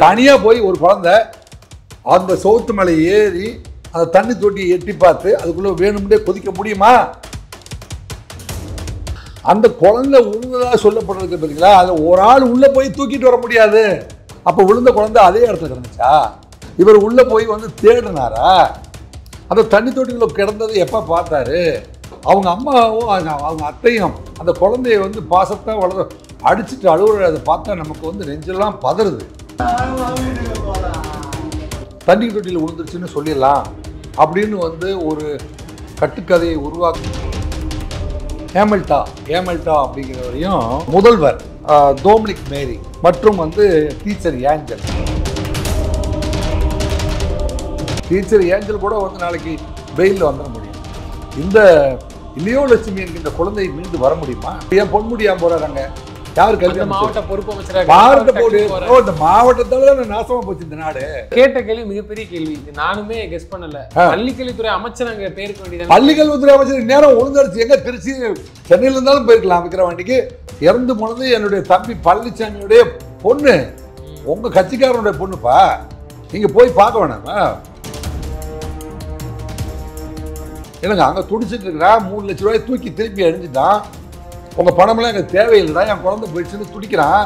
தனியாக போய் ஒரு குழந்தை அந்த சோத்து மலை ஏறி அந்த தண்ணி தொட்டியை எட்டி பார்த்து அதுக்குள்ளே வேணும்னே கொதிக்க முடியுமா? அந்த குழந்தை உழுந்ததாக சொல்லப்படுறதுக்கு பார்த்தீங்களா, அதில் ஒரு ஆள் உள்ளே போய் தூக்கிட்டு வர முடியாது. அப்போ விழுந்த குழந்தை அதே இடத்துல கிடந்துச்சா? இவர் உள்ளே போய் வந்து தேடினாரா? அந்த தண்ணி தொட்டிக்குள்ள கிடந்தது எப்போ பார்த்தாரு? அவங்க அம்மாவும் அவங்க அத்தையும் அந்த குழந்தைய வந்து பாசத்தை வளர அடிச்சுட்டு அழுகுற அதை பார்த்தா நமக்கு வந்து நெஞ்செல்லாம் பதறுது. தண்ணி தொட்டியில் விழுந்துருச்சுன்னு சொல்லிடலாம் அப்படின்னு வந்து ஒரு கட்டுக்கதையை உருவாக்கி ஹேமில்டா அப்படிங்கிறவரையும் முதல்வர் டொமினிக் மேரி மற்றும் வந்து டீச்சர் ஏஞ்சல் கூட வந்து நாளைக்கு பெயிலில் வந்துட முடியும். இந்த இளையோலட்சுமி என்கின்ற குழந்தை மீண்டு வர முடியுமா? ஏன் பொன்முடியாம போறாங்க? யாரு கல்வி மாவட்ட பொறுப்பு அமைச்சராக மாவட்டத்தால நாசமா போச்சு இந்த நாடு. கேட்ட கேள்வி மிகப்பெரிய கேள்வி. நானுமே கெஸ் பண்ணல. பள்ளிக்கல்வித்துறை அமைச்சர் அங்க பேருக்கு வேண்டியது. பள்ளிக்கல்வித்துறை அமைச்சர் நேரம் ஒழுங்கரிச்சு எங்க திருச்சி சென்னையில இருந்தாலும் போயிருக்கலாம். விக்கிரவாண்டிக்கு இறந்து போனது என்னுடைய தம்பி பழனிசாமியுடைய பொண்ணு, உங்க கட்சிக்காரனுடைய பொண்ணுப்பா. நீங்க போய் பார்க்க வேணாமா? என்னங்க அங்க துடிச்சிட்டு இருக்கிறா 3 லட்சம் ரூபாய் தூக்கி திருப்பி அழிஞ்சுட்டான். உங்க பணமெல்லாம் எனக்கு தேவையில்லைடா, என் குழந்தை போயிடுச்சுன்னு துடிக்கிறான்.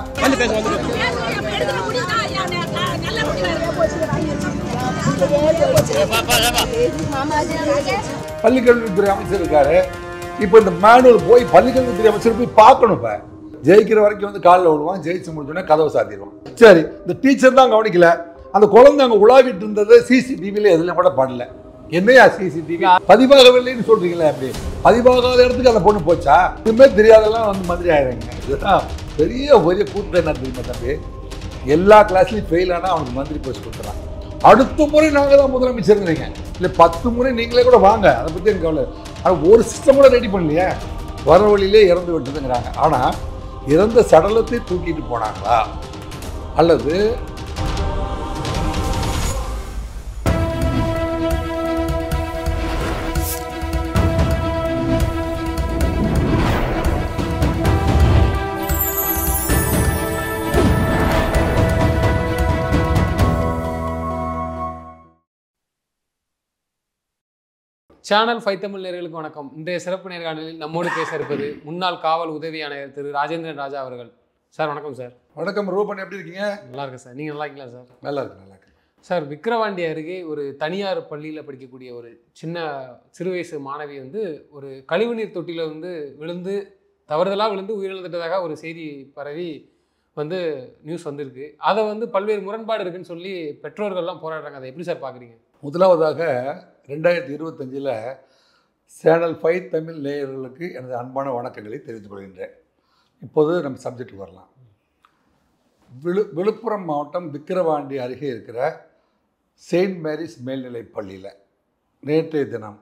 பள்ளிக்கல்வித்துறை அமைச்சர் இருக்காரு. இப்ப இந்த மேனுவல் போய் பள்ளிக்கல்வித்துறை அமைச்சர் போய் பார்க்கணும். இப்ப ஜெயிக்கிற வரைக்கும் வந்து காலில் விடுவான், ஜெயிச்சு முடிச்சோடனே கதவை சாத்திடுவான். சரி, இந்த டீச்சர் தான் கவனிக்கல. அந்த குழந்தை அங்க உலாவிட்டு இருந்தது சிசிடிவில எதுல கூட படல. என்னையா சிசிடிவி பதிவாகவில்லைன்னு சொல்றீங்களே? அப்படி பதிவாகாத இடத்துக்கு அந்த பொண்ணு போச்சா? இதுமே தெரியாதெல்லாம் வந்து மந்திரி ஆயிடுறாங்க. இதுதான் பெரிய கூட்டம். என்ன தெரியுமா தம்பி, எல்லா கிளாஸ்லையும் ஃபெயில் ஆனால் அவனுக்கு மந்திரி போஸ்ட் கொடுத்துறாங்க. அடுத்த முறை நாங்கள் தான் முதலமைச்சருங்கிறீங்க. இல்லை 10 முறை நீங்களே கூட வாங்க, அதை பற்றி எனக்கு கவலை. ஆனால் ஒரு சிஸ்டம் கூட ரெடி பண்ணலையே. வர வழியிலே இறந்து விட்டதுங்கிறாங்க. ஆனால் இறந்த சடலத்தை தூக்கிட்டு போனாங்களா அல்லது சேனல் 5 தமிழ் நேயர்களுக்கு வணக்கம். இன்றைய சிறப்பு நேர்காணலில் நம்மோடு பேச இருப்பது முன்னாள் காவல் உதவி ஆணையர் திரு ராஜேந்திரன் ராஜா அவர்கள். சார் வணக்கம். சார் வணக்கம். ரூபன் எப்படி இருக்கீங்க? நல்லா இருக்கேன் சார். நீங்கள் நல்லா இருக்கீங்களா சார்? நல்லா இருக்கு. சார், விக்கிரவாண்டி அருகே ஒரு தனியார் பள்ளியில் படிக்கக்கூடிய ஒரு சிறு வயசு மாணவி வந்து ஒரு கழிவுநீர் தொட்டியில் வந்து தவறுதலாக விழுந்து உயிரிழந்துட்டதாக ஒரு செய்தி பரவி வந்து நியூஸ் வந்திருக்கு. அதை வந்து பல்வேறு முரண்பாடு இருக்குன்னு சொல்லி பெற்றோர்கள்லாம் போராடுறாங்க. அதை எப்படி சார் பார்க்குறீங்க? முதலாவதாக 2025 சேனல் 5 தமிழ் நேயர்களுக்கு எனது அன்பான வணக்கங்களை தெரிவித்துக் கொள்கின்றேன். இப்போது நம்ம சப்ஜெக்டுக்கு வரலாம். விழுப்புரம் மாவட்டம் விக்கிரவாண்டி அருகே இருக்கிற செயின்ட் மேரிஸ் மேல்நிலைப் பள்ளியில் நேற்றைய தினம்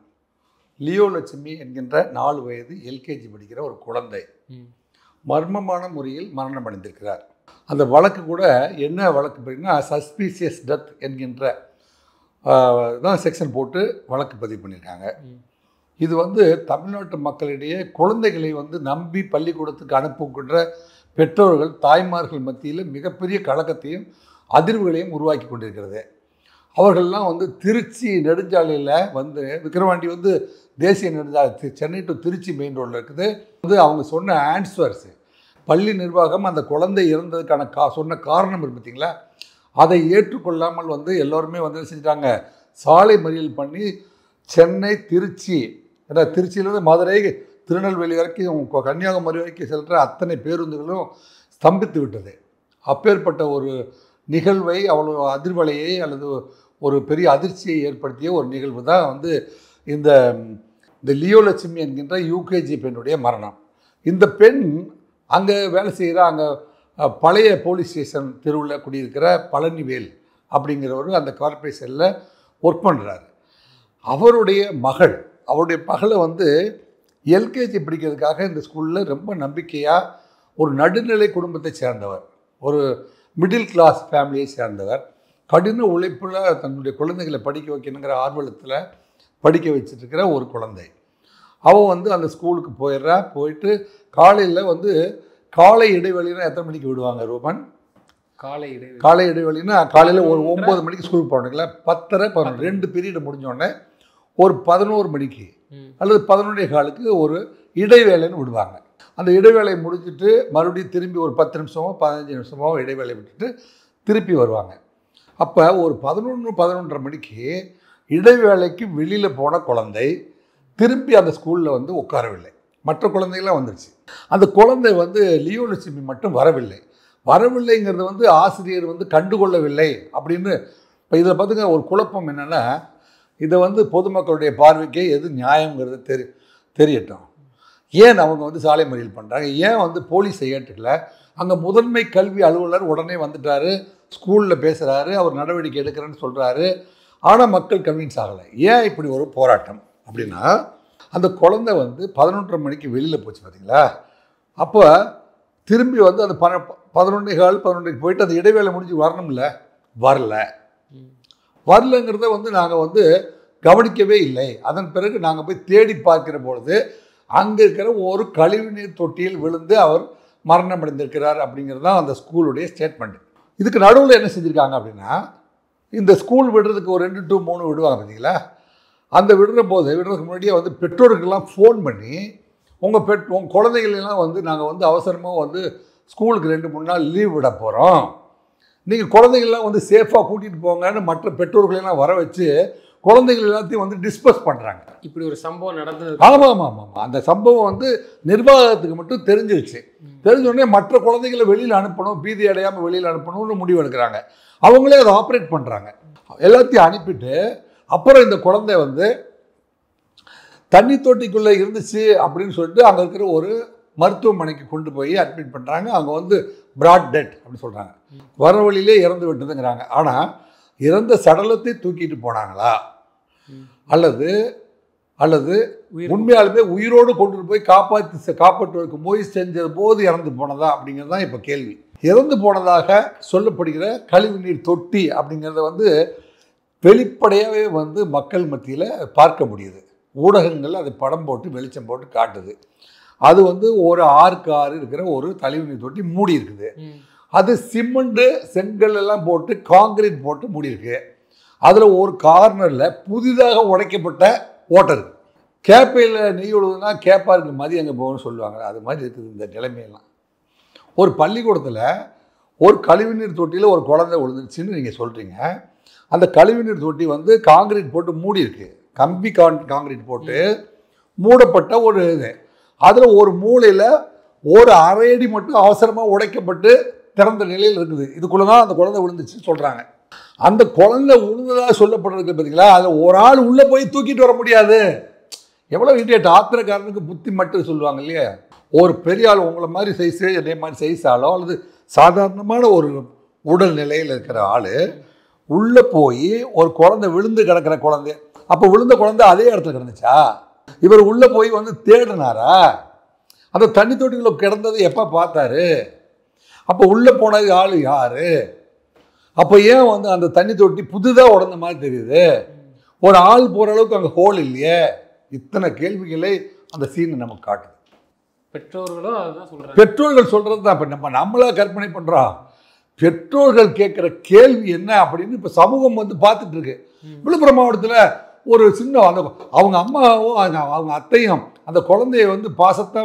லியோலட்சுமி என்கின்ற 4 வயது எல்கேஜி படிக்கிற ஒரு குழந்தை மர்மமான முறையில் மரணம் அடைந்திருக்கிறார். அந்த வழக்கு கூட என்ன வழக்கு பார்த்தீங்கன்னா சஸ்பீசியஸ் டெத் என்கின்ற தான் செக்ஷன் போட்டு வழக்கு பதிவு பண்ணியிருக்காங்க. இது வந்து தமிழ்நாட்டு மக்களிடையே குழந்தைகளை வந்து நம்பி பள்ளிக்கூடத்துக்கு அனுப்புகின்ற பெற்றோர்கள் தாய்மார்கள் மத்தியில் மிகப்பெரிய கலக்கத்தையும் அதிர்வுகளையும் உருவாக்கி கொண்டிருக்கிறது. அவர்கள்லாம் வந்து திருச்சி நெடுஞ்சாலையில் வந்து விக்கிரவாண்டி வந்து தேசிய நெடுஞ்சாலை சென்னை டு திருச்சி மெயின் ரோடில் இருக்குது. வந்து அவங்க சொன்ன ஆன்சர்ஸு பள்ளி நிர்வாகம் அந்த குழந்தை இறந்ததுக்கான சொன்ன காரணம் இருக்குது பார்த்தீங்களா, அதை ஏற்றுக்கொள்ளாமல் வந்து எல்லோருமே வந்து செஞ்சிட்டாங்க, சாலை மறியல் பண்ணி சென்னை திருச்சி, ஏன்னா திருச்சியிலேருந்து மதுரை திருநெல்வேலி வரைக்கும் கன்னியாகுமரி வரைக்கும் செல்கிற அத்தனை பேருந்துகளும் ஸ்தம்பித்து விட்டது. அப்பேற்பட்ட ஒரு நிகழ்வை அவ்வளோ அதிர்வலையை அல்லது ஒரு பெரிய அதிர்ச்சியை ஏற்படுத்திய ஒரு நிகழ்வு தான் வந்து இந்த லியோலட்சுமி என்கின்ற யூகேஜி பெண்ணுடைய மரணம். இந்த பெண் அங்கே வேலை செய்கிற அங்கே பழைய போலீஸ் ஸ்டேஷன் தெருவில் குடியிருக்கிற பழனிவேல் அப்படிங்கிறவர் அந்த கார்பரேஷனில் ஒர்க் பண்ணுறாரு. அவருடைய மகளை வந்து எல்கேஜி படிக்கிறதுக்காக இந்த ஸ்கூலில் ரொம்ப நம்பிக்கையாக ஒரு நடுநிலை குடும்பத்தை சேர்ந்தவர், ஒரு மிடில் கிளாஸ் ஃபேமிலியை சேர்ந்தவர், கடின உழைப்பில் தன்னுடைய குழந்தைகளை படிக்க வைக்கணுங்கிற ஆர்வலத்தில் படிக்க வச்சுட்டுருக்கிற ஒரு குழந்தை. அவள் வந்து அந்த ஸ்கூலுக்கு போயிட்டு காலையில் வந்து காலை இடைவெளியில் எத்தனை மணிக்கு விடுவாங்க ரூபன்? காலை இடைவெளின்னா காலையில் ஒரு 9 மணிக்கு ஸ்கூலுக்கு போகணுங்களா, 10:30 11 2 பீரியடு முடிஞ்சோடனே ஒரு 11 மணிக்கு அல்லது 11:15க்கு ஒரு இடைவேளைன்னு விடுவாங்க. அந்த இடைவேளையை முடிச்சுட்டு மறுபடியும் திரும்பி ஒரு 10 நிமிஷமோ 15 நிமிஷமோ இடைவேளை விட்டுட்டு திருப்பி வருவாங்க. அப்போ ஒரு 11:30 மணிக்கு இடைவேளைக்கு வெளியில் போன குழந்தை திரும்பி அந்த ஸ்கூலில் வந்து உட்காரவில்லை. மற்ற குழந்தைகள்லாம் வந்துடுச்சு. அந்த குழந்தை வந்து லியோலட்சுமி மட்டும் வரவில்லைங்கிறது வந்து ஆசிரியர் வந்து கண்டுகொள்ளவில்லை அப்படின்னு. இப்போ இதில் பார்த்துங்க ஒரு குழப்பம் என்னென்னா, இதை வந்து பொதுமக்களுடைய பார்வைக்கே எது நியாயங்கிறது தெரியட்டும். ஏன் அவங்க வந்து சாலை மறியல் பண்ணுறாங்க, ஏன் வந்து போலீஸை ஏற்றுக்கல? அங்கே முதன்மை கல்வி அலுவலர் உடனே வந்துட்டார், ஸ்கூலில் பேசுகிறாரு, அவர் நடவடிக்கை எடுக்கிறேன்னு சொல்கிறாரு. ஆனால் மக்கள் கன்வின்ஸ் ஆகலை. ஏன் இப்படி ஒரு போராட்டம் அப்படின்னா, அந்த குழந்தை வந்து 11:30 மணிக்கு வெளியில் போச்சு பார்த்தீங்களா, அப்போ திரும்பி வந்து அந்த 11:15 போயிட்டு அந்த இடைவேளை முடிஞ்சு வரணும்ல, வரலங்கிறத வந்து நாங்கள் வந்து கவனிக்கவே இல்லை. அதன் பிறகு நாங்கள் போய் தேடி பார்க்கிற பொழுது அங்கே இருக்கிற ஒரு கழிவுநீர் தொட்டியில் விழுந்து அவர் மரணம் அடைந்திருக்கிறார் அப்படிங்கிறது தான் அந்த ஸ்கூலுடைய ஸ்டேட்மெண்ட். இதுக்கு நடுவில் என்ன செஞ்சுருக்காங்க அப்படின்னா, இந்த ஸ்கூல் விடுறதுக்கு ஒரு 2 to 3 விடுவாங்க பார்த்தீங்களா, அந்த விடுறதுக்கு முன்னாடியே வந்து பெற்றோருக்கெல்லாம் ஃபோன் பண்ணி உங்கள் குழந்தைகளெல்லாம் வந்து நாங்கள் வந்து அவசரமாக வந்து ஸ்கூலுக்கு 2-3 நாள் லீவ் விட போகிறோம், நீங்கள் குழந்தைகள்லாம் வந்து சேஃபாக கூட்டிகிட்டு போங்கன்னு மற்ற பெற்றோர்களெல்லாம் வர வச்சு குழந்தைகள் எல்லாத்தையும் வந்து டிஸ்பஸ் பண்ணுறாங்க. இப்படி ஒரு சம்பவம் நடந்தது. ஆமாம். அந்த சம்பவம் வந்து நிர்வாகத்துக்கு மட்டும் தெரிஞ்சிருச்சு. தெரிஞ்சோடனே மற்ற குழந்தைகளை வெளியில் அனுப்பணும், பீதி அடையாமல் வெளியில் அனுப்பணும்னு முடிவு எடுக்கிறாங்க. அவங்களே அதை ஆப்ரேட் பண்ணுறாங்க. எல்லாத்தையும் அனுப்பிட்டு அப்புறம் இந்த குழந்தை வந்து தண்ணி தொட்டிக்குள்ளே இருந்துச்சு அப்படின்னு சொல்லிட்டு அங்கே இருக்கிற ஒரு மருத்துவமனைக்கு கொண்டு போய் அட்மிட் பண்ணுறாங்க. அவங்க வந்து பிராட் டெட் அப்படின்னு சொல்கிறாங்க, வர வழியிலே இறந்து விட்டதுங்கிறாங்க. ஆனால் இறந்த சடலத்தை தூக்கிட்டு போனாங்களா அல்லது உண்மையாலுமே உயிரோடு கொண்டு போய் காப்பாற்றுவதற்கு முயற்சி செஞ்சது போது இறந்து போனதா அப்படிங்கிறது தான் இப்போ கேள்வி. இறந்து போனதாக சொல்லப்படுகிற கழிவுநீர் தொட்டி அப்படிங்கிறத வந்து வெளிப்படையாகவே வந்து மக்கள் மத்தியில் பார்க்க முடியுது. ஊடகங்கள் அதை படம் போட்டு வெளிச்சம் போட்டு காட்டுது. அது வந்து ஒரு 6க்கு 6 இருக்கிற ஒரு கழிவுநீர் தொட்டி மூடி இருக்குது. அது சிமெண்ட்டு செங்கல் எல்லாம் போட்டு காங்கிரீட் போட்டு மூடியிருக்கு. அதில் ஒரு கார்னரில் புதிதாக உடைக்கப்பட்ட ஓட்டர். கேப்பையில் நெய் விழுதுன்னா கேப்பாருக்கு மதி அங்கே போகணும்னு சொல்லுவாங்க, அது மாதிரி இருக்குது இந்த நிலைமையெல்லாம். ஒரு பள்ளிக்கூடத்தில் ஒரு கழிவுநீர் தொட்டியில் ஒரு குழந்தை விழுந்துருச்சுன்னு நீங்கள் சொல்கிறீங்க. அந்த கழிவுநீர் தொட்டி வந்து காங்கிரீட் போட்டு மூடி இருக்கு, கம்பி காங்கிரீட் போட்டு மூடப்பட்ட ஒரு இது. அதில் ஒரு மூலையில் ஒரு அரை அடி மட்டும் அவசரமாக உடைக்கப்பட்டு திறந்த நிலையில் இருக்குது. இதுக்குள்ளே தான் அந்த குழந்தை விழுந்துச்சுன்னு சொல்கிறாங்க. அந்த குழந்தை விழுந்ததாக சொல்லப்படுறதுக்கு பார்த்தீங்களா, அதில் ஒரு ஆள் உள்ளே போய் தூக்கிட்டு வர முடியாது. எவ்வளோ இடியட் ஆத்திரக்காரனுக்கு புத்தி மட்டும் சொல்லுவாங்க இல்லையா. ஒரு பெரிய ஆள் உங்களை மாதிரி சைஸு அதே மாதிரி சைஸ் ஆளோ அல்லது சாதாரணமான ஒரு உடல் நிலையில் இருக்கிற ஆள் உள்ளே போய் ஒரு குழந்தை விழுந்து கிடக்கிற குழந்தை, அப்போ விழுந்த குழந்தை அதே இடத்துல கிடந்துச்சா? இவர் உள்ளே போய் வந்து தேடினாரா? அந்த தண்ணி தொட்டிக்குள்ளே கிடந்தது எப்போ பார்த்தாரு? அப்போ உள்ளே போனது ஆள் யார்? அப்போ ஏன் வந்து அந்த தண்ணி தொட்டி புதுதாக உடந்த மாதிரி தெரியுது? ஒரு ஆள் போகிற அளவுக்கு அங்கே ஹோல் இல்லையே. இத்தனை கேள்விகளை அந்த சீன் நமக்கு காட்டுது. பெற்றோர்களும் அதுதான் சொல்கிறாங்க. பெற்றோர்கள் சொல்கிறது தான் இப்போ நம்மளா கற்பனை பண்ணுறோம். பெற்றோர்கள் கேட்குற கேள்வி என்ன அப்படின்னு இப்போ சமூகம் வந்து பார்த்துட்டு இருக்கு. விழுப்புரம் மாவட்டத்தில் ஒரு சின்ன அவங்க அம்மாவும் அவங்க அத்தையும் அந்த குழந்தைய வந்து பாசத்தை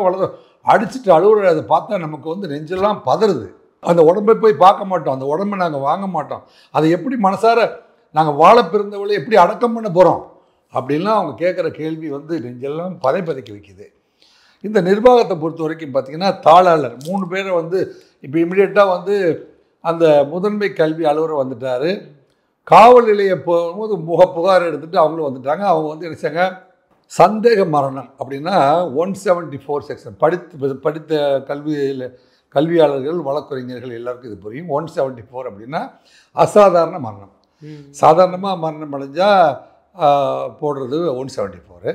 அடிச்சுட்டு அழுகுறத பார்த்தா நமக்கு வந்து நெஞ்செல்லாம் பதறுது. அந்த உடம்பை போய் பார்க்க மாட்டோம், அந்த உடம்பை நாங்கள் வாங்க மாட்டோம். அதை எப்படி மனசார நாங்கள் வாழ பிறந்தவளை எப்படி அடக்கம் பண்ண போகிறோம் அப்படின்லாம் அவங்க கேட்குற கேள்வி வந்து நெஞ்செல்லாம் பதைக்க வைக்குது. இந்த நிர்வாகத்தை பொறுத்த வரைக்கும் பார்த்திங்கன்னா தாளாளர் 3 பேரை வந்து இப்போ இமிடியேட்டாக வந்து அந்த முதன்மை கல்வி அலுவலர் வந்துட்டார். காவல் நிலையம் போகும்போது புகார் எடுத்துகிட்டு அவங்களும் வந்துட்டாங்க. அவங்க வந்து என்ன செய்யாங்க, சந்தேக மரணம் அப்படின்னா 174 செக்ஷன் படித்த கல்வியாளர்கள் வழக்கறிஞர்கள் எல்லாருக்கும் இது புரியும். 174 அப்படின்னா அசாதாரண மரணம். சாதாரணமாக மரணம் அடைஞ்சால் போடுறது 174,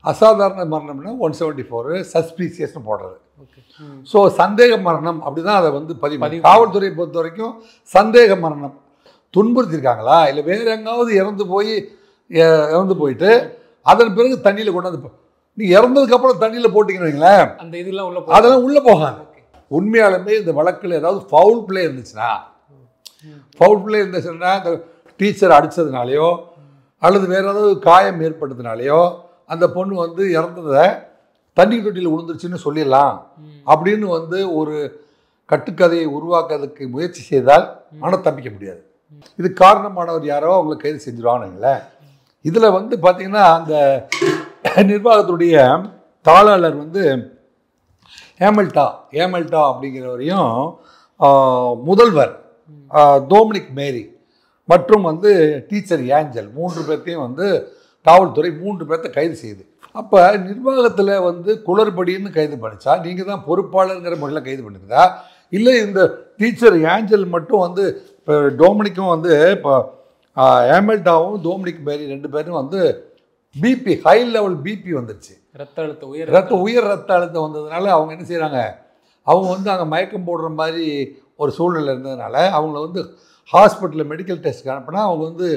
அசாதாரண மரணம்னா 174, சஸ்பீசியஸ்னு போடுறது. ஸோ சந்தேக மரணம் அப்படி தான் அதை வந்து பதிவு. காவல்துறையை பொறுத்த வரைக்கும் சந்தேக மரணம், துன்புறுத்திருக்காங்களா இல்லை வேறு எங்காவது இறந்து போயிட்டு அதன் பிறகு தண்ணியில் கொண்டாந்து நீங்கள் இறந்ததுக்கப்புறம் தண்ணியில் போட்டிங்கன்னு வைங்களேன், அந்த இதெல்லாம் அதெல்லாம் உள்ளே போகாது. உண்மையாலுமே இந்த வழக்கில் ஏதாவது ஃபவுல் பிளே இருந்துச்சுன்னா ஃபவுல் பிளே இருந்துச்சுன்னா இந்த டீச்சர் அடித்ததுனாலையோ அல்லது வேறு ஏதாவது காயம் ஏற்பட்டதுனாலையோ அந்த பொண்ணு வந்து இறந்ததை தண்ணி தொட்டியில் விழுந்துருச்சுன்னு சொல்லிடலாம் அப்படின்னு வந்து ஒரு கட்டுக்கதையை உருவாக்குறதுக்கு முயற்சி செய்தால் ஆனால் தப்பிக்க முடியாது. இது காரணமானவர் யாரோ அவங்களை கைது செஞ்சிருவானுங்களே. இதில் வந்து பார்த்திங்கன்னா அந்த நிர்வாகத்துடைய தாளாளர் வந்து ஏமல்டா அப்படிங்கிறவரையும் முதல்வர் டொமினிக் மேரி மற்றும் வந்து டீச்சர் ஏஞ்சல் 3 பேர்த்தையும் வந்து காவல்துறை 3 பேர்த்த கைது செய்யுது. அப்போ நிர்வாகத்தில் வந்து குளறுபடின்னு கைது பண்ணிச்சா, நீங்கள் தான் பொறுப்பாளருங்கிற முறையில் கைது பண்ணுறதா, இல்லை இந்த டீச்சர் ஏஞ்சல் மட்டும் வந்து இப்போ டொமினிக்கும் வந்து இப்போ ஏமல்டாவும் டொமினிக் மேரி 2 பேரும் வந்து பிபி ஹை லெவல் பிபி வந்துருச்சு, உயர் ரத்த அழுத்தம் வந்ததுனால அவங்க என்ன செய்கிறாங்க, அவங்க வந்து அங்கே மயக்கம் போடுற மாதிரி ஒரு சூழ்நிலை இருந்ததுனால அவங்கள வந்து ஹாஸ்பிட்டலில் மெடிக்கல் டெஸ்ட்டுக்கு அனுப்புனா அவங்க வந்து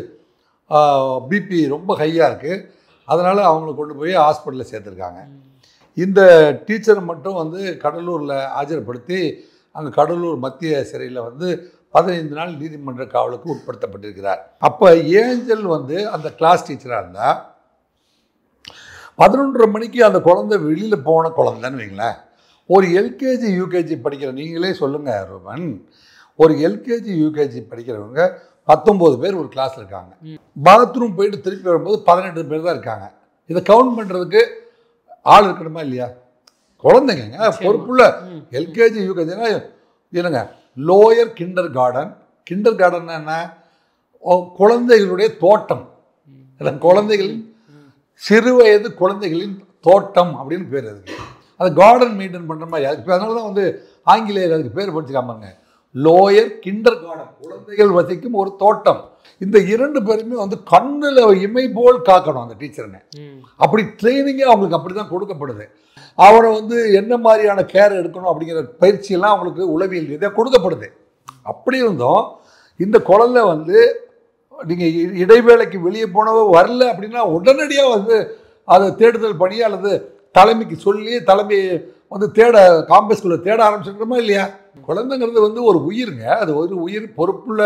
பிபி ரொம்ப ஹையாக இருக்குது, அதனால் அவங்கள கொண்டு போய் ஹாஸ்பிட்டலில் சேர்த்துருக்காங்க. இந்த டீச்சரை மட்டும் வந்து கடலூரில் ஆஜர்படுத்தி அங்கே கடலூர் மத்திய சிறையில் வந்து 15 நாள் நீதிமன்ற காவலுக்கு உட்படுத்தப்பட்டிருக்கிறார். அப்போ ஏஞ்சல் வந்து அந்த கிளாஸ் டீச்சராக இருந்தால் 11:30 மணிக்கு அந்த குழந்தை வெளியில் போன குழந்தைன்னு வைங்களேன். ஒரு எல்கேஜி யூகேஜி படிக்கிற நீங்களே சொல்லுங்கள் ரோமன், ஒரு எல்கேஜி யூகேஜி படிக்கிறவங்க 19 பேர் ஒரு கிளாஸில் இருக்காங்க. பாத்ரூம் போயிட்டு திருப்பி வரும்போது 18 பேர் தான் இருக்காங்க. இதை கவுண்ட் பண்ணுறதுக்கு ஆள் இருக்கணுமா இல்லையா? குழந்தைங்க பொறுப்புள்ள எல்கேஜி யூகேஜினா இல்லைங்க, லோயர் கிண்டர் கார்டன் என்ன, குழந்தைகளுடைய தோட்டம், குழந்தைகளின் சிறு வயது குழந்தைகளின் தோட்டம் அப்படின்னு பேர் இருக்கு. அது கார்டன் மெயின்டைன் பண்ணுற மாதிரி. அதுக்கு அதனால தான் வந்து ஆங்கிலேயர் அதுக்கு பேர் படிச்சுக்காமாங்க, லோயர் கிண்டர் கார்டன், குழந்தைகள் வசிக்கும் ஒரு தோட்டம். இந்த 2 பேருமே வந்து கண்ணில் இமை போல் காக்கணும் அந்த டீச்சருங்க. அப்படி ட்ரைனிங்கே அவங்களுக்கு அப்படி தான் கொடுக்கப்படுது. அவனை வந்து என்ன மாதிரியான கேர் எடுக்கணும் அப்படிங்கிற பயிற்சியெல்லாம் அவங்களுக்கு உளவியல் ரீதியாக கொடுக்கப்படுது. அப்படி இருந்தோம் இந்த குழந்தை வந்து நீங்கள் இடைவேளைக்கு வெளியே போனவோ வரல அப்படின்னா உடனடியாக வந்து அதை தேடுதல் பணி அல்லது தலைமைக்கு சொல்லி தலைமை வந்து காம்பஸ்குள்ளே தேட ஆரம்பிச்சிருக்கிறோமா இல்லையா? குழந்தைங்கிறது வந்து ஒரு உயிருங்க, அது ஒரு உயிர், பொறுப்புள்ள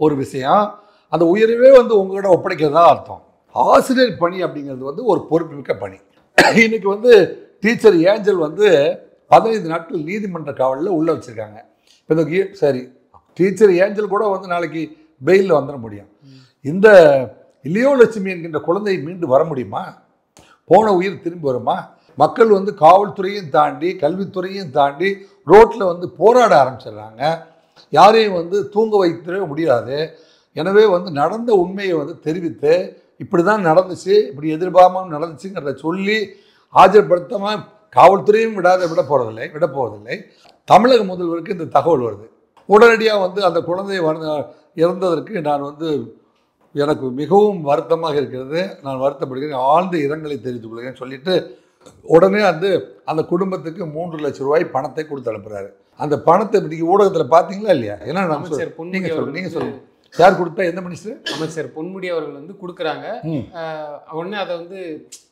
ஒரு விஷயம். அந்த உயிரவே வந்து உங்கள்கிட்ட ஒப்படைக்கிறதா அர்த்தம். ஆசிரியர் பணி அப்படிங்கிறது வந்து ஒரு பொறுப்புமிக்க பணி. இன்னைக்கு வந்து டீச்சர் ஏஞ்சல் வந்து 15 நாட்கள் நீதிமன்ற காவலில் உள்ளே வச்சுருக்காங்க. இப்போ இந்த சரி, டீச்சர் ஏஞ்சல் கூட வந்து நாளைக்கு பெயிலில் வந்துட முடியும். இந்த லியோலட்சுமி என்கின்ற குழந்தை மீண்டு வர முடியுமா? போன உயிர் திரும்பி வருமா? மக்கள் வந்து காவல்துறையும் தாண்டி கல்வித்துறையும் தாண்டி ரோட்டில் வந்து போராட ஆரம்பிச்சிடுறாங்க. யாரையும் வந்து தூங்க வைக்கவே முடியாது. எனவே வந்து நடந்த உண்மையை வந்து தெரிவித்து இப்படி தான் நடந்துச்சு, இப்படி எதிர்பாராமல் நடந்துச்சுங்கிறத சொல்லி ஆஜர்படுத்தாமல் காவல்துறையும் விட போவதில்லை. தமிழக முதல்வருக்கு இந்த தகவல் வருது. உடனடியாக வந்து அந்த குழந்தை இறந்ததற்கு நான் வந்து எனக்கு மிகவும் வருத்தமாக இருக்கிறது, நான் வருத்தப்படுகிறேன், ஆழ்ந்த இரங்கலை தெரிவித்துக் கொள்கிறேன் சொல்லிட்டு உடனே அந்த குடும்பத்துக்கு 3 லட்சம் ரூபாய் பணத்தை கொடுத்து அனுப்புகிறாரு. அந்த பணத்தை நீங்கள் ஊடகத்தில் பார்த்தீங்களா இல்லையா? ஏன்னா நீங்கள் சொல்லுங்கள், யார் கொடுத்தா? எந்த மினிஸ்டர்? அமைச்சர் பொன்முடி அவர்கள் வந்து கொடுக்குறாங்க. உடனே அதை வந்து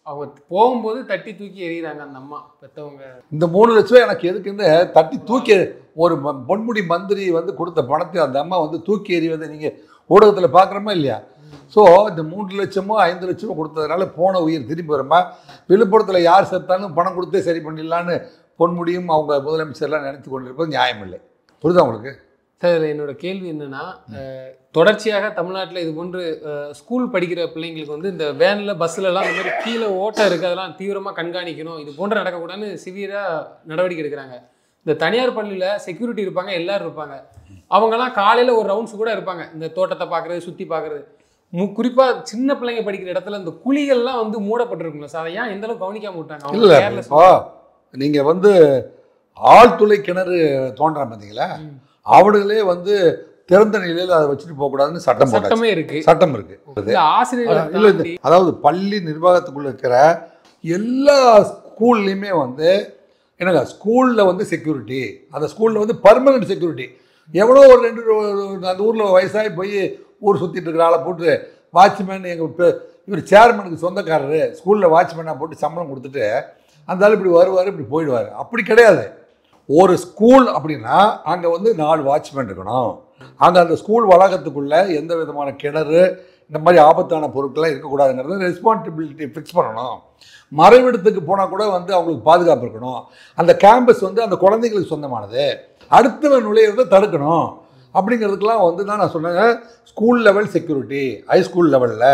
அவங்க போகும்போது தட்டி தூக்கி எறிகிறாங்க அந்த அம்மா பெற்றவங்க. இந்த 3 லட்ச ரூபாய் எனக்கு எதுக்குன்னு தட்டி தூக்கி ஒரு பொன்முடி மந்திரி வந்து கொடுத்த பணத்தை அந்த அம்மா வந்து தூக்கி எறிவதை நீங்கள் ஊடகத்தில் பார்க்குறோமா இல்லையா? ஸோ இந்த 3 லட்சமோ 5 லட்சமோ கொடுத்ததுனால போன உயிர் திரும்பி வருமா? விழுப்புரத்தில் யார் செத்தாலும் பணம் கொடுத்தே சரி பண்ணிடலான்னு பொன்முடியும் அவங்க முதலமைச்சர்லாம் நினைத்து கொண்டிருப்பது நியாயம் இல்லை. புரியுதா உங்களுக்கு? சார், என்னோட கேள்வி என்னன்னா, தொடர்ச்சியாக தமிழ்நாட்டில் இது போன்று ஸ்கூல் படிக்கிற பிள்ளைங்களுக்கு வந்து இந்த வேனில் பஸ்ஸிலலாம் இந்த மாதிரி கீழே ஓட்டம் இருக்குது, அதெல்லாம் தீவிரமாக கண்காணிக்கணும், இது போன்ற நடக்கக்கூடாதுன்னு சிவியராக நடவடிக்கை எடுக்கிறாங்க. இந்த தனியார் பள்ளியில் செக்யூரிட்டி இருப்பாங்க, எல்லோரும் இருப்பாங்க. அவங்கெல்லாம் காலையில் ஒரு ரவுண்ட்ஸ் கூட இருப்பாங்க, இந்த தோட்டத்தை பார்க்குறது, சுற்றி பார்க்குறது. குறிப்பாக சின்ன பிள்ளைங்க படிக்கிற இடத்துல இந்த குழிகள்லாம் வந்து மூடப்பட்டிருக்குங்களா சார்? அதை ஏன் எந்த அளவுக்கு கவனிக்காம விட்டாங்க? இல்லை, நீங்கள் வந்து ஆழ்துளை கிணறு தோன்றாம பார்த்தீங்களா, அவனுங்களே வந்து திறந்த நிலையில் அதை வச்சுட்டு போகக்கூடாதுன்னு சட்டம் இருக்கு. ஆசிரியர் இல்லை, அதாவது பள்ளி நிர்வாகத்துக்குள்ள இருக்கிற எல்லா ஸ்கூல்லையுமே வந்து என்னங்க, ஸ்கூலில் வந்து செக்யூரிட்டி, அந்த ஸ்கூலில் வந்து பர்மனன்ட் செக்யூரிட்டி. எவ்வளோ ஒரு 2 அந்த ஊரில் வயசாகி போய் ஊர் சுற்றிட்டு இருக்கிற ஆளை போட்டு வாட்ச்மேன், இவர் சேர்மனுக்கு சொந்தக்காரரு, ஸ்கூலில் வாட்ச்மேனாக போட்டு சம்பளம் கொடுத்துட்டு அந்த ஆள் இப்படி வருவார், இப்படி போயிடுவார். அப்படி கிடையாது. ஒரு ஸ்கூல் அப்படின்னா அங்கே வந்து 4 வாட்ச்மேன் இருக்கணும், அங்கே அந்த ஸ்கூல் வளாகத்துக்குள்ளே எந்த விதமான கிணறு இந்த மாதிரி ஆபத்தான பொருட்கள்லாம் இருக்கக்கூடாதுங்கிறத ரெஸ்பான்சிபிலிட்டி ஃபிக்ஸ் பண்ணணும். மறைவிடத்துக்கு போனால் கூட வந்து அவங்களுக்கு பாதுகாப்பு இருக்கணும். அந்த கேம்பஸ் வந்து அந்த குழந்தைங்களுக்கு சொந்தமானது, அடுத்தவன் நுழையிறதை தடுக்கணும் அப்படிங்கிறதுக்கெலாம் வந்து தான் நான் சொன்னேன். ஸ்கூல் லெவல் செக்யூரிட்டி, ஹைஸ்கூல் லெவலில்,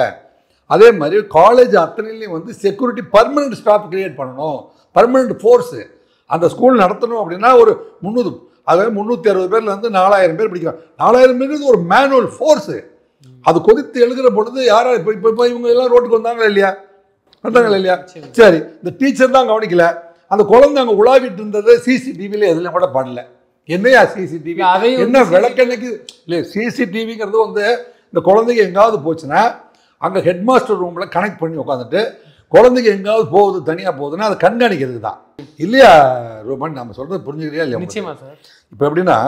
அதே மாதிரி காலேஜ் அத்தனையிலையும் வந்து செக்யூரிட்டி பர்மனெண்ட் ஸ்டாஃப் கிரியேட் பண்ணணும், பர்மனெண்ட் ஃபோர்ஸு. அந்த ஸ்கூல் நடத்தணும் அப்படின்னா ஒரு 300, அதாவது 360 பேர்லேருந்து 4000 பேர் படிக்கிறாங்க. 4000 பேருக்கு ஒரு மேனுவல் ஃபோர்ஸு. அது கொதித்து எழுகிற பொழுது யாராவது இப்போ இவங்க எல்லாம் ரோட்டுக்கு வந்தாங்களா இல்லையா? வந்தாங்களா இல்லையா? சரி, இந்த டீச்சர் தான் கவனிக்கல, அந்த குழந்தை அங்கே உலாவிட்டு இருந்தது சிசிடிவியில் எதுலையும் கூட படல. என்னையா சிசிடிவி, என்ன விளக்கெண்ணைக்கு இல்லை? சிசிடிவிங்கிறது வந்து இந்த குழந்தைங்க எங்காவது போச்சுன்னா அங்கே ஹெட் மாஸ்டர் ரூமில் கனெக்ட் பண்ணி உட்காந்துட்டு குழந்தைங்க எங்காவது போகுது, தனியாக போகுதுன்னா அதை கண்காணிக்கிறதுக்கு தான் இல்லையா ரோமன்? நம்ம சொல்கிறது புரிஞ்சுக்கிறியா இல்லையா? நிச்சயமா சார். இப்போ எப்படின்னா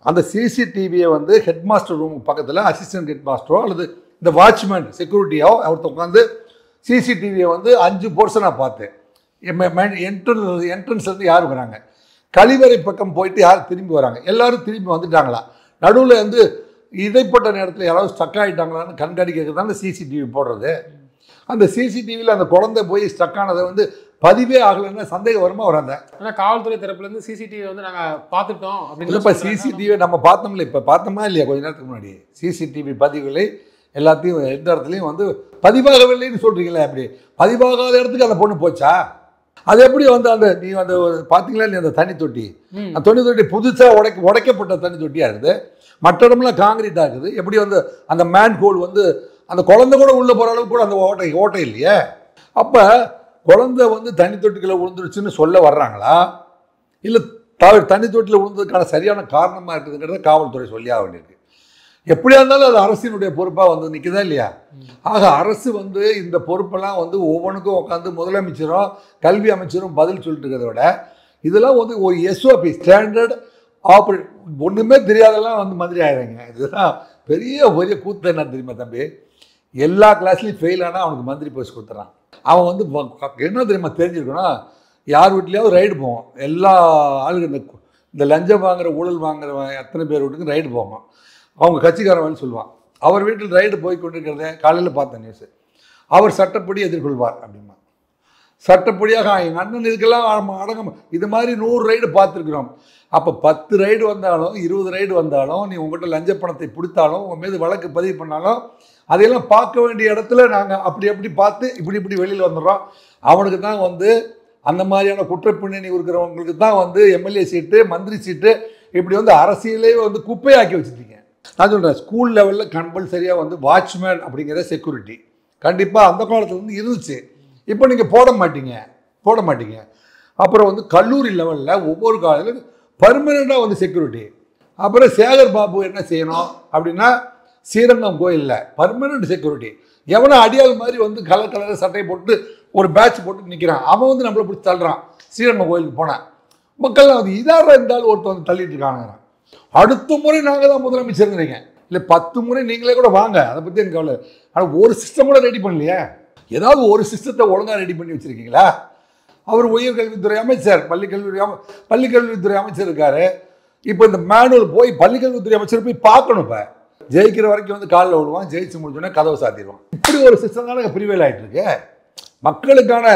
அந்த சிசிடிவியை வந்து ஹெட் மாஸ்டர் ரூமுக்கு பக்கத்தில் அசிஸ்டன்ட் ஹெட் மாஸ்டரோ அல்லது இந்த வாட்ச்மேன் செக்யூரிட்டியோ அவர்த்த உட்காந்து சிசிடிவியை வந்து 5 போர்ஷனாக பார்த்து என்ட்ரன்ஸ்லேருந்து யார் வராங்க, கழிவறை பக்கம் போயிட்டு யார் திரும்பி வராங்க, எல்லாரும் திரும்பி வந்துட்டாங்களா, நடுவில் வந்து இடைப்பட்ட நேரத்தில் யாராவது ஸ்டக் ஆகிட்டாங்களான்னு கண்காணிக்கிறது தான் அந்த சிசிடிவி போடுறது. அந்த சிசிடிவியில் அந்த குழந்தை போய் ஸ்டக் ஆனதை வந்து பதிவே ஆகலைன்னா சந்தேகம் வருமா வராத? ஆனால் காவல்துறை தரப்புலேருந்து சிசிடிவி வந்து நாங்கள் பார்த்துட்டோம் அப்படின்னு. இப்போ சிசிடிவியை நம்ம பார்த்தோம்ல, இப்போ பார்த்தோமா இல்லையா கொஞ்ச நேரத்துக்கு முன்னாடி? சிசிடிவி பதிவுகளை எல்லாத்தையும் எந்த இடத்துலையும் வந்து பதிவாகவில்லைன்னு சொல்கிறீங்களே, அப்படி பதிவாகாத இடத்துக்கு அந்த பொண்ணு போச்சா? அது எப்படி வந்து அந்த நீ அந்த பார்த்தீங்களா இல்லையா? அந்த தண்ணி தொட்டி, அந்த தண்ணி தொட்டி புதுசாக உடைக்கப்பட்ட தண்ணி தொட்டியாக இருக்குது, மற்ற இடம்லாம் காங்கிரீட்டாக இருக்குது. எப்படி வந்து அந்த மேன் ஹோல் வந்து அந்த குழந்தை கூட உள்ளே போகிற அளவுக்கு கூட அந்த ஓட்டை இல்லையே. அப்போ குழந்தை வந்து தண்ணி தொட்டிக்குள்ளே விழுந்துருச்சுன்னு சொல்ல வர்றாங்களா, இல்லை தண்ணி தொட்டியில் விழுந்ததுக்கான சரியான காரணமாக இருக்குதுங்கிறத காவல்துறை சொல்லியாக வேண்டியிருக்கு. எப்படியா இருந்தாலும் அது அரசினுடைய பொறுப்பாக வந்து நிற்குதா இல்லையா? ஆக அரசு வந்து இந்த பொறுப்பெல்லாம் வந்து ஒவ்வொன்றுக்கும் உட்காந்து முதலமைச்சரும் கல்வி அமைச்சரும் பதில் சொல்லிட்டு இருக்கிறத விட இதெல்லாம் வந்து ஒரு எஸ்ஓபி ஸ்டாண்டர்ட் ஆப்ரேட் ஒன்றுமே தெரியாதெல்லாம் வந்து மந்திரி ஆகிறாங்க. இதுதான் பெரிய பெரிய கூத்து. என்ன தெரியுமா தம்பி? எல்லா கிளாஸ்லேயும் ஃபெயில் ஆனால் அவனுக்கு மந்திரி போஸ்ட் கொடுத்துறான். அவன் வந்து என்ன தெரியுமா தெரிஞ்சிருக்கணும், யார் வீட்லேயாவது ரைடு போவான், எல்லா ஆளுங்க இந்த லஞ்சம் வாங்குற ஊழல் வாங்குறவன் எத்தனை பேர் வீட்டுக்கு ரைடு போவான், அவங்க கட்சிக்காரன் சொல்லுவான். அவர் வீட்டில் ரைடு போய் கொண்டிருக்கிறத காலையில் பார்த்த நியூஸு, அவர் சட்டப்படி எதிர்கொள்வார் அப்படிமா. சட்டப்படியாக எங்கள் அண்ணன் இதுக்கெல்லாம் அடங்கும். இது மாதிரி 100 ரைடு பார்த்துருக்குறோம். அப்போ 10 ரைடு வந்தாலும் 20 ரைடு வந்தாலும் நீ உங்கள்கிட்ட லஞ்ச பணத்தை பிடித்தாலும் உங்கள் மீது வழக்கு பதிவு பண்ணாலும் அதையெல்லாம் பார்க்க வேண்டிய இடத்துல நாங்கள் அப்படி பார்த்து இப்படி வெளியில் வந்துடுறோம். அவனுக்கு தான் வந்து அந்த மாதிரியான குற்றப்பின்னணி இருக்கிறவங்களுக்கு தான் வந்து எம்எல்ஏ சீட்டு, மந்திரி சீட்டு, இப்படி வந்து அரசியலே வந்து குப்பையாக்கி வச்சுருக்கீங்க. நான் சொல்கிறேன், ஸ்கூல் லெவலில் கம்பல்சரியாக வந்து வாட்ச்மேன் அப்படிங்கிற செக்யூரிட்டி கண்டிப்பாக அந்த காலத்தில் வந்து இருந்துச்சு. இப்போ நீங்கள் போட மாட்டீங்க. அப்புறம் வந்து கல்லூரி லெவலில் ஒவ்வொரு காலேஜிலும் பர்மனெண்ட்டாக வந்து செக்யூரிட்டி. அப்புறம் சேகர் பாபு என்ன செய்யணும் அப்படின்னா ஸ்ரீரங்கம் கோயிலில் பர்மனெண்ட் செக்யூரிட்டி. எவனோ அடியாள் மாதிரி வந்து கலர் சட்டையை போட்டு ஒரு பேட்ச் போட்டு நிற்கிறான், அவன் வந்து நம்மளை பிடிச்சி தள்ளுறான். ஸ்ரீரங்கம் கோயிலுக்கு போனேன், மக்கள்லாம் வந்து இதார இருந்தாலும் ஒருத்தர் வந்து தள்ளிட்டு இருக்காங்க. அடுத்த முறை நாங்கள் தான் முதலமைச்சருங்கிறீங்க, இல்லை 10 முறை நீங்களே கூட வாங்க, அதை பற்றி எனக்கு கவலை. ஆனால் ஒரு சிஸ்டம் கூட ரெடி பண்ணலையே. ஏதாவது ஒரு சிஸ்டத்தை ஒழுங்காக ரெடி பண்ணி வச்சுருக்கீங்களா? அவர் உயர்கல்வித்துறை அமைச்சர், பள்ளிக்கல்வித்துறை அமைச்சர் இருக்காரு. இப்போ இந்த மேனுவல் போய் பள்ளிக்கல்வித்துறை அமைச்சர் போய் பார்க்கணும். இப்போ ஜெயிக்கிற வரைக்கும் வந்து காலில் விடுவான், ஜெயிச்சு முடிச்சோடனே கதவை சாத்திடுவான். இப்படி ஒரு சிஸ்டம் தானே பிரிவேல் ஆகிட்டு இருக்கு மக்களுக்கான.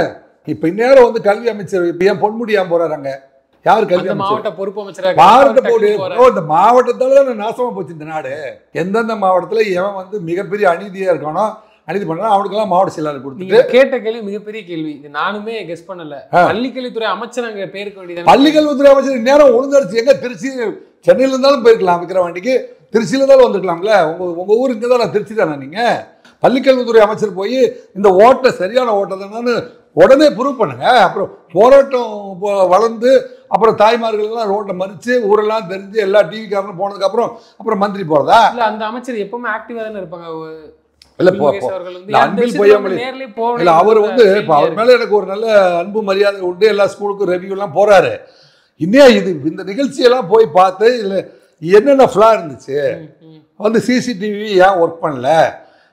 இப்போ இந்நேரம் வந்து கல்வி அமைச்சர் இப்போ ஏன் பொன்முடியாம போறாங்க? யார் கல்வி மாவட்ட பொறுப்பு அமைச்சராக இந்த மாவட்டத்தால தான் நாசமா போச்சு இந்த நாடு. எந்தெந்த மாவட்டத்துல எவன் வந்து மிகப்பெரிய அநீதியா இருக்கானோ, அநீதி பண்ணா அவனுக்கெல்லாம் மாவட்ட செயலாளர் கொடுத்து கேட்ட கேள்வி மிகப்பெரிய கேள்வி. இது நானுமே கெஸ் பண்ணல. பள்ளிக்கல்வித்துறை அமைச்சர் அங்க பேருக்கு வேண்டியது. பள்ளிக்கல்வித்துறை அமைச்சர் நேரம் ஒழுங்கடிச்சு எங்க திருச்சி, சென்னையில இருந்தாலும் போயிருக்கலாம், விற்கிற வண்டிக்கு திருச்சியில இருந்தாலும் வந்துருக்கலாம்ல. உங்க ஊர் இங்கே தான், திருச்சி தானே நீங்க? பள்ளிக்கல்வித்துறை அமைச்சர் போய் இந்த ஓட்டை சரியான ஓட்டை தானு உடனே ப்ரூவ் பண்ணுங்க. அப்புறம் போராட்டம் வளர்ந்து அப்புறம் தாய்மார்கள்லாம் ரோட்டை மறித்து ஊரெல்லாம் தெரிஞ்சு எல்லா டிவிக்காரனும் போனதுக்கப்புறம் அப்புறம் மந்திரி போகிறதா? இல்லை, அந்த அமைச்சர் எப்பவுமே ஆக்டிவாக தானே இருப்பாங்க. இல்லை அன்பில் பொய்யாமொழி இல்லை, அவர் வந்து இப்போ அவர் மேலே எனக்கு ஒரு நல்ல அன்பு மரியாதை உண்டு. எல்லா ஸ்கூலுக்கும் ரெவியூலாம் போகிறாரு. இன்னும் இந்த நிகழ்ச்சியெல்லாம் போய் பார்த்து இல்லை என்னென்ன ஃப்ளா இருந்துச்சு, வந்து சிசிடிவி ஏன் ஒர்க் பண்ணல,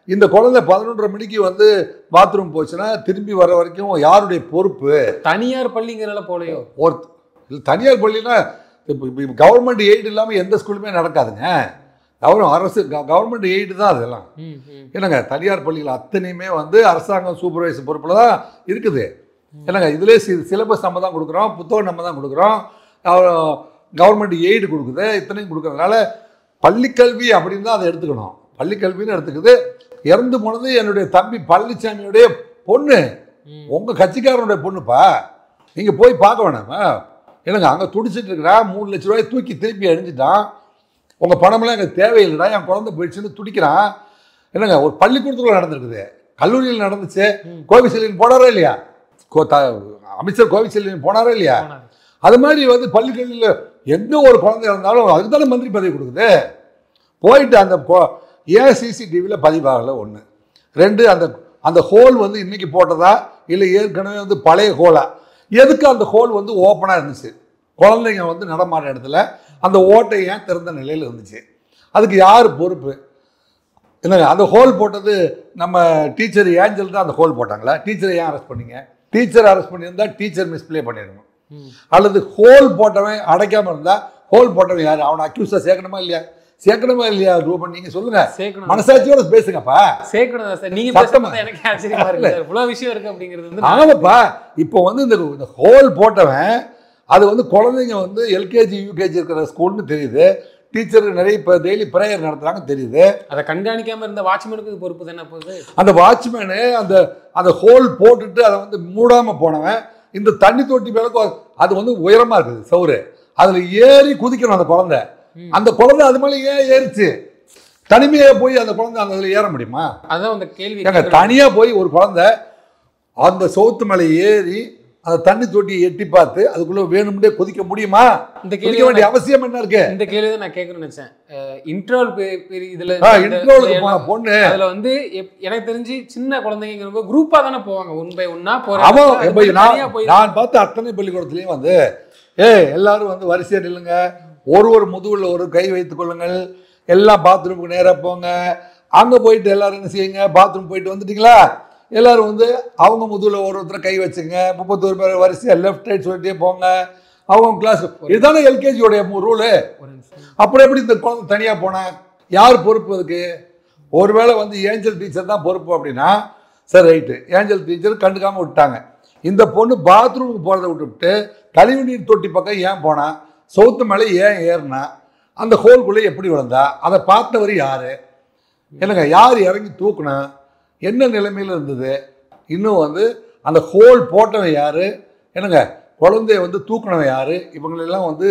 இந்த குழந்தை 11:30 மணிக்கு வந்து பாத்ரூம் போச்சுன்னா திரும்பி வர வரைக்கும் யாருடைய பொறுப்பு? தனியார் பள்ளிங்கிறனால போலையோ? இல்லை தனியார் பள்ளினா இப்போ கவர்மெண்ட் எய்டு இல்லாமல் எந்த ஸ்கூலுமே நடக்காதுங்க. அரசு கவர்மெண்ட் எய்டு தான் அதெல்லாம். என்னங்க தனியார் பள்ளிகள் அத்தனையுமே வந்து அரசாங்கம் சூப்பர்வைசர் பொறுப்பில் தான் இருக்குது. என்னங்க இதிலே சிலபஸ் நம்ம தான் கொடுக்குறோம், புத்தகம் நம்ம தான் கொடுக்குறோம், கவர்மெண்ட் எய்டு கொடுக்குது, இத்தனையும் கொடுக்குறதுனால பள்ளிக்கல்வி அப்படின்னு தான் அதை எடுத்துக்கணும். பள்ளிக்கல்வின்னு எடுத்துக்குது. இறந்து போனது என்னுடைய தம்பி பழனிசாமியுடைய பொண்ணு, உங்கள் கட்சிக்காரனுடைய பொண்ணுப்பா. நீங்கள் போய் பார்க்க வேணாமா? என்னங்க அங்கே துடிச்சிட்டு இருக்கிறா, 3 லட்ச ரூபாய் தூக்கி திருப்பி அழிஞ்சிட்டான். உங்கள் பணமெல்லாம் எனக்கு தேவையில்லைடா, என் குழந்தை போயிடுச்சுன்னு துடிக்கிறான். என்னங்க ஒரு பள்ளிக்கூடத்துக்குள்ள நடந்திருக்குது, கல்லூரியில் நடந்துச்சு. கோவிசெல்வியன் போனாரா இல்லையா? அமைச்சர் கோவிசெல்வியன் போனாரா இல்லையா? அது மாதிரி வந்து பள்ளிக்கல்வியில் எந்த ஒரு குழந்தை இருந்தாலும் அதுக்கு தானே மந்திரி பதவி கொடுக்குது. போயிட்டு அந்த ஏன் சிசிடிவியில் பதிவாகலை? 1 2 அந்த ஹோல் வந்து இன்னைக்கு போட்டதா இல்லை ஏற்கனவே வந்து பழைய ஹோலா? எதுக்கு அந்த ஹோல் வந்து ஓப்பனாக இருந்துச்சு? குழந்தைங்க வந்து நடமாட இடத்துல அந்த ஓட்டை ஏன் திறந்த நிலையில் இருந்துச்சு? அதுக்கு யார் பொறுப்பு? என்னங்க அந்த ஹோல் போட்டது நம்ம டீச்சர் ஏஞ்சல் தான் அந்த ஹோல் போட்டாங்களா? டீச்சரை ஏன் அரெஸ்ட் பண்ணீங்க? டீச்சர் அரெஸ்ட் பண்ணியிருந்தா டீச்சர் மிஸ்பிளே பண்ணிடணும். அல்லது ஹோல் போட்டவன் அடைக்காமல் இருந்தால் ஹோல் போட்டவன் யார்? அவனை அக்யூஸாக சேர்க்கணுமா இல்லையா? சேர்க்கணுமா இல்லையா? ரூபன் நீங்க சொல்லுங்க, மனசாட்சியோட பேசுங்கப்பா. சேர்க்கணும் சார். நீங்க பேசுறது எனக்கு ஆச்சரியமா இருக்கு சார். இவ்வளவு விஷயம் இருக்கு அப்படிங்கிறது வந்து ஆமாப்பா. இப்போ வந்து இந்த ஹோல் போட்டவன் அது வந்து குழந்தைங்க வந்து எல்கேஜி யூகேஜி இருக்கிற ஸ்கூல்னு தெரியுது. டீச்சர் நிறைய இப்போ டெய்லி ப்ரேயர் நடத்துறாங்க தெரியுது. அதை கண்காணிக்காம இருந்த வாட்ச்மேனுக்கு பொறுப்பு தானே போகுது. அந்த வாட்ச்மேனு அந்த ஹோல் போட்டுட்டு அதை வந்து மூடாமல் போனவன் இந்த தண்ணி தொட்டி மேலே அது வந்து உயரமாக இருக்குது சவுறு, அதில் ஏறி குதிக்கணும் அந்த குழந்தை. அந்த குழந்தை அது மேலே ஏன் ஏறிச்சு? தனிமையாக போய் அந்த குழந்தை அந்த இதில் ஏற முடியுமா? அதான் அந்த கேள்வி. தனியாக போய் ஒரு குழந்தை அந்த சவுத்து மேலே ஏறி அந்த தண்ணி தொட்டியை எட்டி பார்த்து அதுக்குள்ள வேணும்னே கொதிக்க முடியுமா? இந்த கேள்வி வேண்டிய அவசியம் என்ன இருக்கு? இந்த கேள்வி தான் நான் கேட்கணும்னு நினைச்சேன். இன்ட்ரோல் இதுல பொண்ணு அதுல வந்து எனக்கு தெரிஞ்சு சின்ன குழந்தைங்க குரூப்பா தானே போவாங்க, 1 by 1 போறாங்க. நான் பார்த்து அத்தனை பள்ளிக்கூடத்துலயும் வந்து எல்லாரும் வந்து வரிசையா நில்லுங்க, ஒரு முதுகுல ஒரு கை வைத்துக் கொள்ளுங்கள், எல்லாம் பாத்ரூமுக்கு நேராக போங்க. அங்கே போயிட்டு எல்லாரும் என்ன செய்யுங்க, பாத்ரூம் போயிட்டு வந்துட்டீங்களா, எல்லாரும் வந்து அவங்க முதுகுல ஒருத்தர் கை வச்சுங்க, 31 பேர் வரிசையாக லெஃப்ட் ரைட் சொல்லிட்டே போங்க. அவங்க கிளாஸ் இதுதானே எல்கேஜியோடைய ரூலு. அப்புறம் எப்படி இந்த குழந்தை தனியாக போனேன்? யார் பொறுப்பு அதுக்கு? ஒருவேளை வந்து ஏஞ்சல் டீச்சர் தான் பொறுப்பு அப்படின்னா சரி ரைட்டு, ஏஞ்சல் டீச்சர் கண்டுக்காமல் விட்டாங்க. இந்த பொண்ணு பாத்ரூமுக்கு போகிறத விட்டுவிட்டு கழிவுநீர் தொட்டி பக்கம் ஏன் போனா? சவுத்து மேலே ஏன் ஏறினா? அந்த ஹோல்குள்ளே எப்படி விழுந்தா? அதை பார்த்தவர் யார்? என்னங்க யார் இறங்கி தூக்குனா? என்ன நிலைமையில் இருந்தது? இன்னும் வந்து அந்த ஹோல் போட்டவன் யார்? என்னங்க குழந்தைய வந்து தூக்குனவன் யார்? இவங்களெல்லாம் வந்து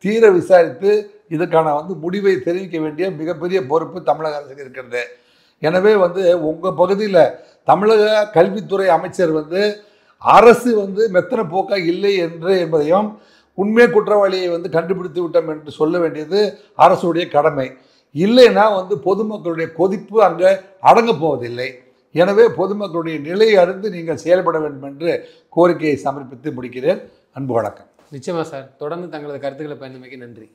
தீர விசாரித்து இதுக்கான வந்து முடிவை தெரிவிக்க வேண்டிய மிகப்பெரிய பொறுப்பு தமிழக அரசுக்கு இருக்கிறது. எனவே வந்து உங்கள் பகுதியில் தமிழக கல்வித்துறை அமைச்சர் வந்து அரசு வந்து மெத்தன போக்கா இல்லை என்பதையும் உண்மை குற்றவாளியை வந்து கண்டுபிடித்து விட்டோம் என்று சொல்ல வேண்டியது அரசுடைய கடமை. இல்லைன்னா வந்து பொதுமக்களுடைய கொதிப்பு அங்கே அடங்க போவதில்லை. எனவே பொதுமக்களுடைய நிலையை அறிந்து நீங்கள் செயல்பட வேண்டும் என்று கோரிக்கையை சமர்ப்பித்து முடிக்கிறேன். அன்பு வணக்கம். நிச்சயமா சார். தொடர்ந்து தங்களது கருத்துக்களை பயந்தமைக்கு நன்றி.